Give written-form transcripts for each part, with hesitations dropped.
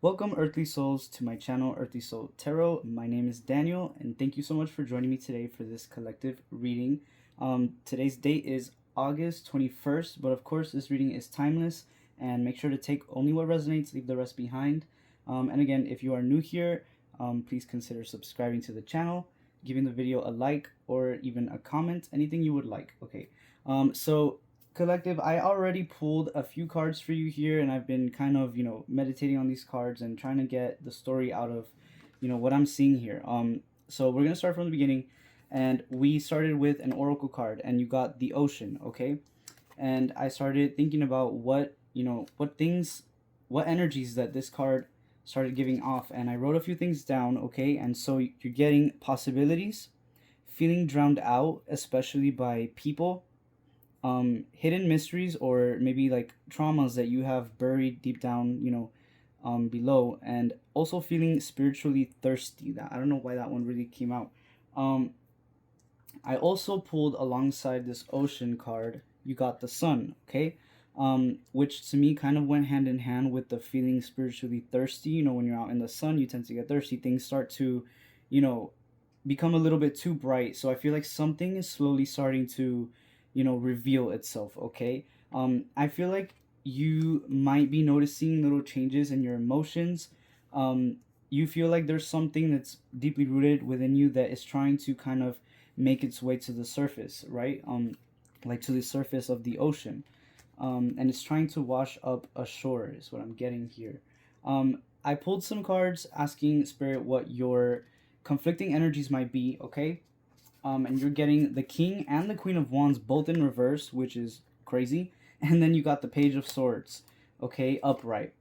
Welcome, Earthly Souls, to my channel, Earthly Soul Tarot. My name is Daniel, and thank you so much for joining me today for this collective reading. Today's date is August 21st, but of course, this reading is timeless, and make sure to take only what resonates, leave the rest behind. And again, if you are new here, please consider subscribing to the channel, giving the video a like, or even a comment, anything you would like, okay? So collective, I already pulled a few cards for you here, and I've been kind of meditating on these cards and trying to get the story out of what I'm seeing here. So we're gonna start from the beginning, and we started with an oracle card, and you got the ocean, okay? And I started thinking about what energies that this card started giving off, and I wrote a few things down, okay? And so you're getting possibilities, feeling drowned out, especially by people, hidden mysteries, or maybe like traumas that you have buried deep down, below, and also feeling spiritually thirsty. That I don't know why that one really came out. Um, I also pulled alongside this ocean card. You got the sun, okay, which to me kind of went hand in hand with the feeling spiritually thirsty. When you're out in the sun, you tend to get thirsty. Things start to, you know, become a little bit too bright. So I feel like something is slowly starting to reveal itself, okay? I feel like you might be noticing little changes in your emotions. You feel like there's something that's deeply rooted within you that is trying to kind of make its way to the surface, right? Like to the surface of the ocean. And it's trying to wash up ashore is what I'm getting here. I pulled some cards asking spirit what your conflicting energies might be, okay? And you're getting the King and the Queen of Wands both in reverse, which is crazy. And then you got the Page of Swords, okay, upright.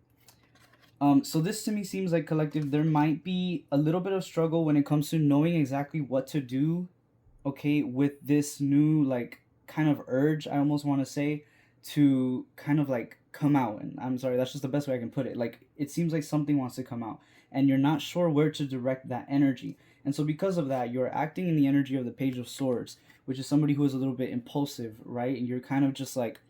So this to me seems like collective. There might be a little bit of struggle when it comes to knowing exactly what to do, okay, with this new like kind of urge. I almost want to say to kind of like come out, and I'm sorry, that's just the best way I can put it. Like it seems like something wants to come out, and you're not sure where to direct that energy. And so because of that, you're acting in the energy of the Page of Swords, which is somebody who is a little bit impulsive, right? And you're kind of just like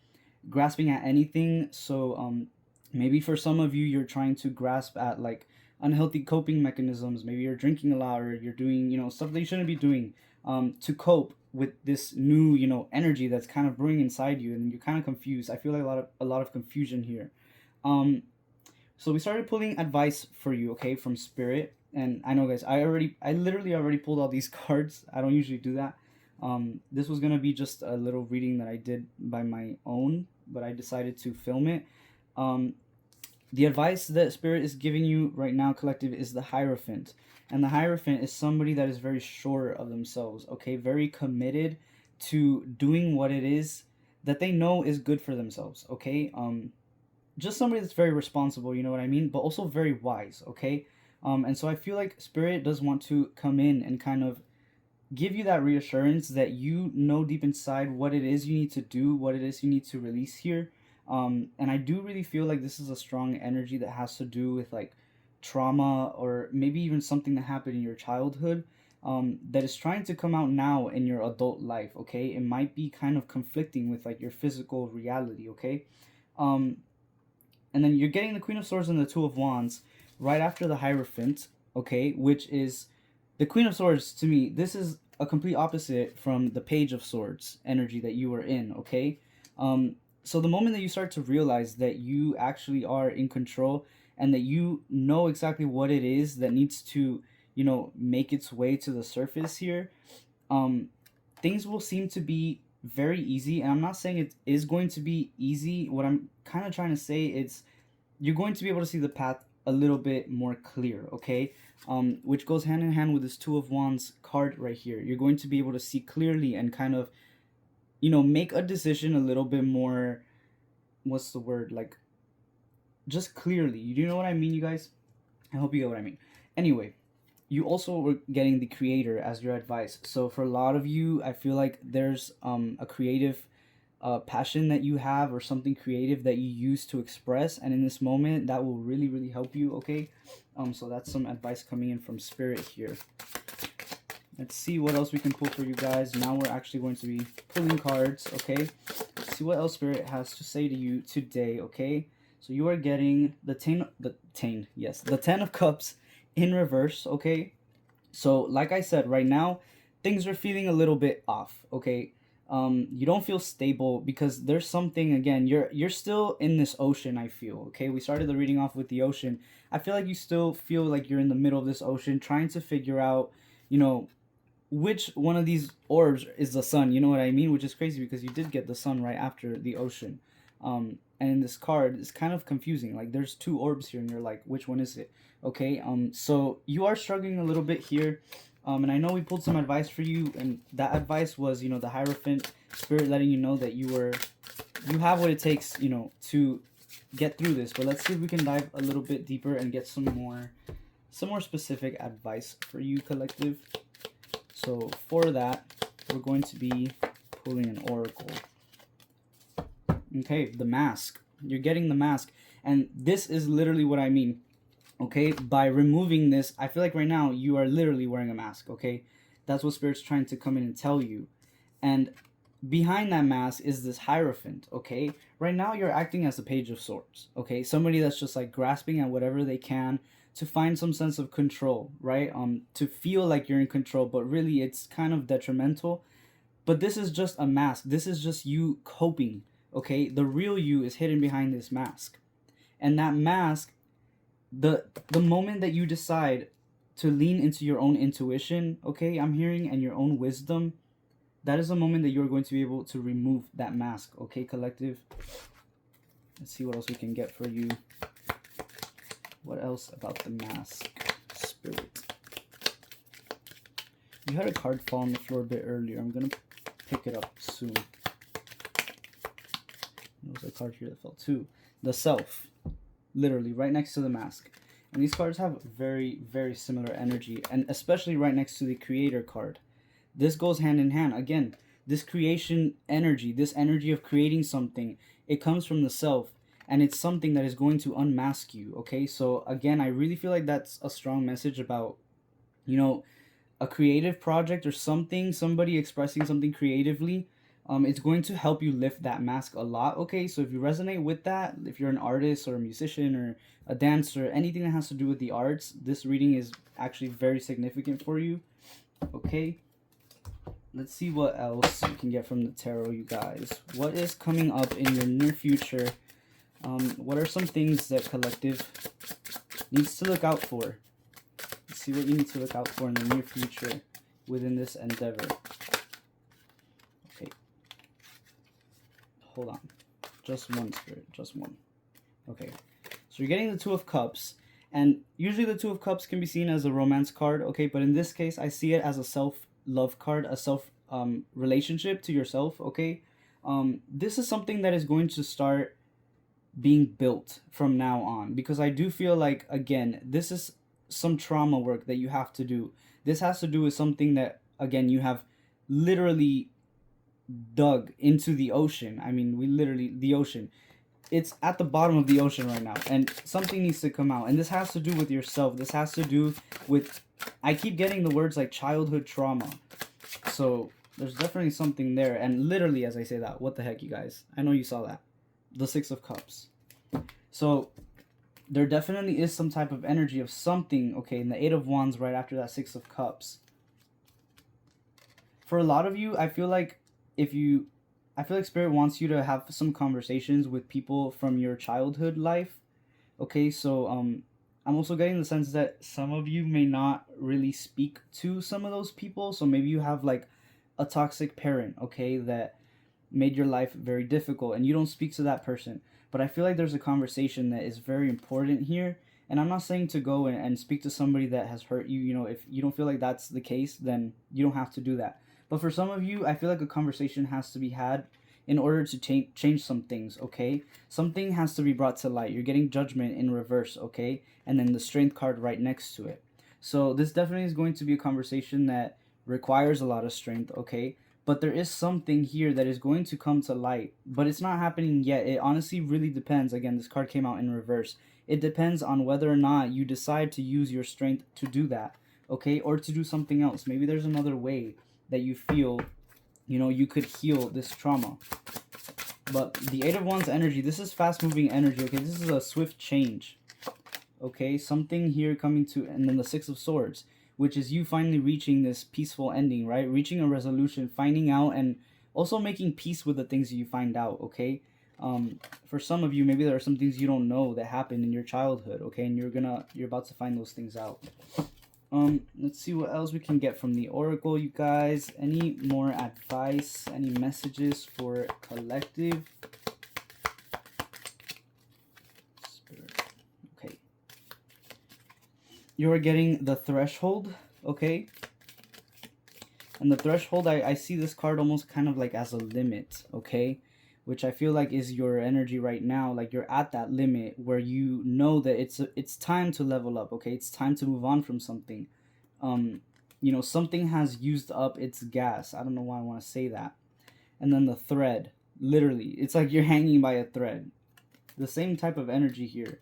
grasping at anything. So maybe for some of you, you're trying to grasp at like unhealthy coping mechanisms. Maybe you're drinking a lot, or you're doing stuff that you shouldn't be doing, to cope with this new energy that's kind of brewing inside you, and you're kind of confused. I feel like a lot of confusion here. um so we started pulling advice for you, okay, from spirit. And I know, guys, I literally already pulled all these cards. I don't usually do that. This was gonna be just a little reading that I did by my own, but I decided to film it. um the advice that spirit is giving you right now, collective, is the Hierophant. And the Hierophant is somebody that is very sure of themselves, okay, very committed to doing what it is that they know is good for themselves, okay. Just somebody that's very responsible, you know what I mean, but also very wise, okay. And so I feel like spirit does want to come in and kind of give you that reassurance that you know deep inside what it is you need to do, what it is you need to release here. And I do really feel like this is a strong energy that has to do with like trauma, or maybe even something that happened in your childhood, that is trying to come out now in your adult life, okay. It might be kind of conflicting with like your physical reality, okay. um and then you're getting the Queen of Swords and the Two of Wands right after the Hierophant, okay, which is the Queen of Swords. To me, this is a complete opposite from the Page of Swords energy that you were in, okay. So the moment that you start to realize that you actually are in control, and that you know exactly what it is that needs to make its way to the surface here, um things will seem to be very easy. And I'm not saying it is going to be easy. What I'm kind of trying to say is you're going to be able to see the path a little bit more clear, okay. Which goes hand in hand with this Two of Wands card right here. You're going to be able to see clearly and kind of make a decision a little bit more, what's the word, like, just clearly. You know what I mean, you guys? I hope you get what I mean. Anyway, you also were getting the Creator as your advice. So for a lot of you, I feel like there's a creative passion that you have, or something creative that you use to express, and in this moment that will really really help you, okay. So that's some advice coming in from spirit here. Let's see what else we can pull for you guys. Now we're actually going to be pulling cards, okay. Let's see what else spirit has to say to you today, okay. So you are getting the Ten of Cups in reverse, okay? So like I said, right now things are feeling a little bit off, okay? You don't feel stable because there's something, again, you're still in this ocean, I feel, okay? We started the reading off with the ocean. I feel like you still feel like you're in the middle of this ocean trying to figure out, you know, which one of these orbs is the sun, you know what I mean? Which is crazy because you did get the sun right after the ocean. And in this card, it's kind of confusing. Like there's two orbs here, and you're like, which one is it? Okay. So you are struggling a little bit here. And I know we pulled some advice for you, and that advice was, you know, the Hierophant spirit letting you know that you have what it takes, you know, to get through this. But let's see if we can dive a little bit deeper and get some more specific advice for you, collective. So for that, we're going to be pulling an oracle. Okay, the mask. You're getting the mask. And this is literally what I mean. Okay, by removing this, I feel like right now you are literally wearing a mask. Okay, that's what Spirit's trying to come in and tell you. And behind that mask is this Hierophant. Okay, right now you're acting as a Page of Swords. Okay, somebody that's just like grasping at whatever they can to find some sense of control, right? To feel like you're in control, but really it's kind of detrimental. But this is just a mask. This is just you coping, okay? The real you is hidden behind this mask. And that mask, the moment that you decide to lean into your own intuition, okay, I'm hearing, and your own wisdom, that is the moment that you're going to be able to remove that mask, okay, collective? Let's see what else we can get for you. What else about the mask, Spirit? You had a card fall on the floor a bit earlier. I'm going to pick it up soon. There was a card here that fell too. The Self. Literally, right next to the mask. And these cards have very, very similar energy. And especially right next to the Creator card. This goes hand in hand. Again, this creation energy, this energy of creating something, it comes from the Self. And it's something that is going to unmask you, okay? So, again, I really feel like that's a strong message about, you know, a creative project or something, somebody expressing something creatively. It's going to help you lift that mask a lot, okay? So if you resonate with that, if you're an artist or a musician or a dancer, anything that has to do with the arts, this reading is actually very significant for you, okay? Let's see what else you can get from the tarot, you guys. What is coming up in your near future? What are some things that collective needs to look out for? Let's see what you need to look out for in the near future within this endeavor. Okay. Hold on. Just one, Spirit. Just one. Okay. So you're getting the Two of Cups. And usually the Two of Cups can be seen as a romance card. Okay. But in this case, I see it as a self-love card. A relationship to yourself. Okay. This is something that is going to start being built from now on. Because I do feel like, again, this is some trauma work that you have to do. This has to do with something that, again, you have literally dug into the ocean. I mean, the ocean. It's at the bottom of the ocean right now, and something needs to come out. And this has to do with yourself. This has to do with, I keep getting the words like childhood trauma. So there's definitely something there. And literally, as I say that, what the heck, you guys? I know you saw that. The Six of Cups. So there definitely is some type of energy of something, okay, in the Eight of Wands right after that Six of Cups. For a lot of you, I feel like Spirit wants you to have some conversations with people from your childhood life. Okay, so I'm also getting the sense that some of you may not really speak to some of those people. So maybe you have like a toxic parent, okay, that made your life very difficult and you don't speak to that person. But I feel like there's a conversation that is very important here. And I'm not saying to go and speak to somebody that has hurt you. You know, if you don't feel like that's the case, then you don't have to do that. But for some of you, I feel like a conversation has to be had in order to change some things, okay? Something has to be brought to light. You're getting Judgment in reverse, okay? And then the Strength card right next to it. So this definitely is going to be a conversation that requires a lot of strength, okay? But there is something here that is going to come to light. But it's not happening yet. It honestly really depends. Again, this card came out in reverse. It depends on whether or not you decide to use your strength to do that, okay? Or to do something else. Maybe there's another way that you feel, you know, you could heal this trauma. But the Eight of Wands energy, this is fast moving energy, okay? This is a swift change, okay? Something here coming to, and then the Six of Swords, which is you finally reaching this peaceful ending, right? Reaching a resolution, finding out, and also making peace with the things that you find out, okay? For some of you, maybe there are some things you don't know that happened in your childhood, okay? And you're about to find those things out. Let's see what else we can get from the Oracle, you guys. Any more advice? Any messages for collective? Spirit. Okay. You're getting the Threshold, okay? And the Threshold, I see this card almost kind of like as a limit, okay? Which I feel like is your energy right now. Like you're at that limit where you know that it's time to level up, okay? It's time to move on from something. You know, something has used up its gas. I don't know why I want to say that. And then the thread, literally, it's like you're hanging by a thread. The same type of energy here.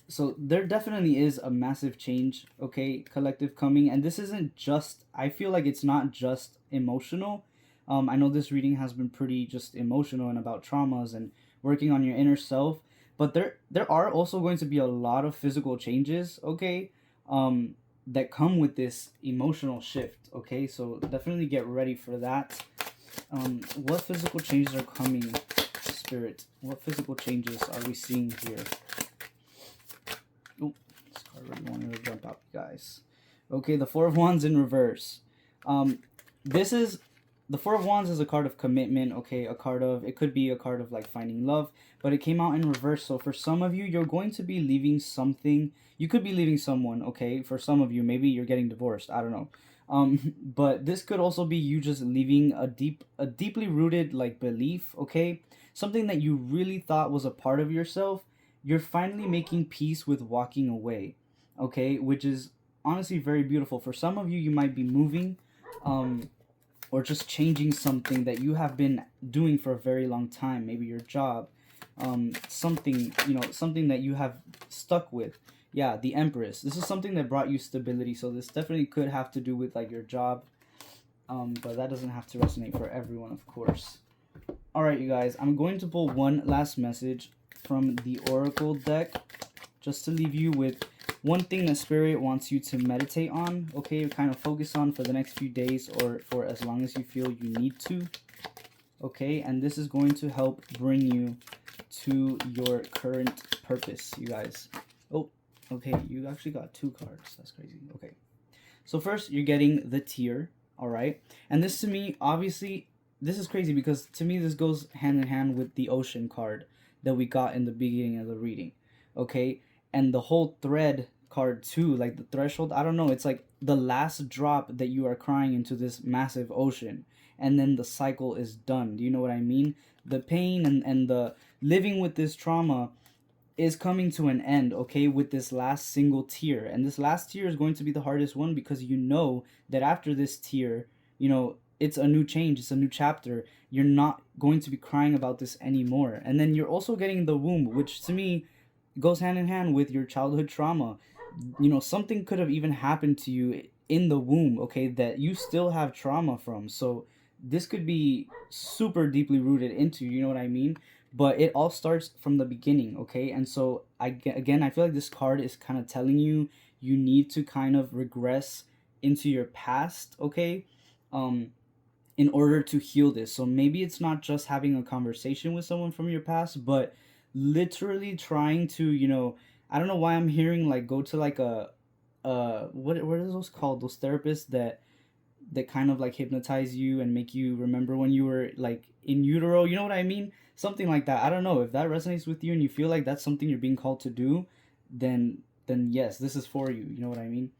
So there definitely is a massive change, okay, collective coming. And this isn't just, I feel like it's not just emotional. I know this reading has been pretty just emotional and about traumas and working on your inner self, but there are also going to be a lot of physical changes, okay, that come with this emotional shift, okay? So definitely get ready for that. What physical changes are coming, Spirit? What physical changes are we seeing here? Oh, this card really wanted to jump out, guys. Okay, the Four of Wands in reverse. This is the Four of Wands is a card of commitment, okay? A card of, it could be a card of like finding love, but it came out in reverse. So for some of you, you're going to be leaving something. You could be leaving someone, okay? For some of you, maybe you're getting divorced. I don't know. But this could also be you just leaving a deeply rooted like belief, okay? Something that you really thought was a part of yourself. You're finally making peace with walking away, okay? Which is honestly very beautiful. For some of you, you might be moving, or just changing something that you have been doing for a very long time, maybe your job, something, you know, something that you have stuck with. Yeah, the Empress, this is something that brought you stability, so this definitely could have to do with like your job, but that doesn't have to resonate for everyone, of course. All right, you guys, I'm going to pull one last message from the Oracle deck just to leave you with one thing that Spirit wants you to meditate on, okay, kind of focus on for the next few days or for as long as you feel you need to, okay, and this is going to help bring you to your current purpose, you guys. Oh, okay, you actually got two cards. That's crazy. Okay, so first you're getting the Tear, all right, and this to me, obviously, this is crazy because to me this goes hand in hand with the Ocean card that we got in the beginning of the reading, okay, and the whole thread card too, like the Threshold, I don't know, it's like the last drop that you are crying into this massive ocean, and then the cycle is done. Do you know what I mean? The pain and the living with this trauma is coming to an end, okay, with this last single tear. And this last tear is going to be the hardest one because you know that after this tear, you know, it's a new change, it's a new chapter. You're not going to be crying about this anymore. And then you're also getting the womb, which to me goes hand in hand with your childhood trauma. You know, something could have even happened to you in the womb, okay, that you still have trauma from. So this could be super deeply rooted into, you know what I mean? But it all starts from the beginning, okay? And so again, I feel like this card is kind of telling you you need to kind of regress into your past, okay? In order to heal this. So maybe it's not just having a conversation with someone from your past, but literally trying to, you know, I don't know why I'm hearing like go to like a what are those called? Those therapists that kind of like hypnotize you and make you remember when you were like in utero, you know what I mean? Something like that. I don't know if that resonates with you and you feel like that's something you're being called to do, then yes, this is for you. You know what I mean?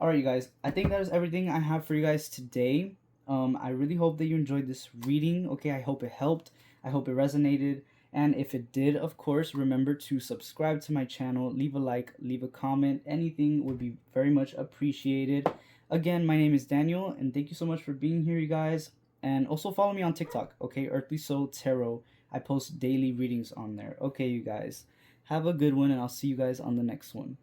All right, you guys. I think that is everything I have for you guys today. I really hope that you enjoyed this reading. Okay, I hope it helped. I hope it resonated. And if it did, of course, remember to subscribe to my channel, leave a like, leave a comment. Anything would be very much appreciated. Again, my name is Daniel, and thank you so much for being here, you guys. And also follow me on TikTok, okay? Earthly Soul Tarot. I post daily readings on there. Okay, you guys. Have a good one, and I'll see you guys on the next one.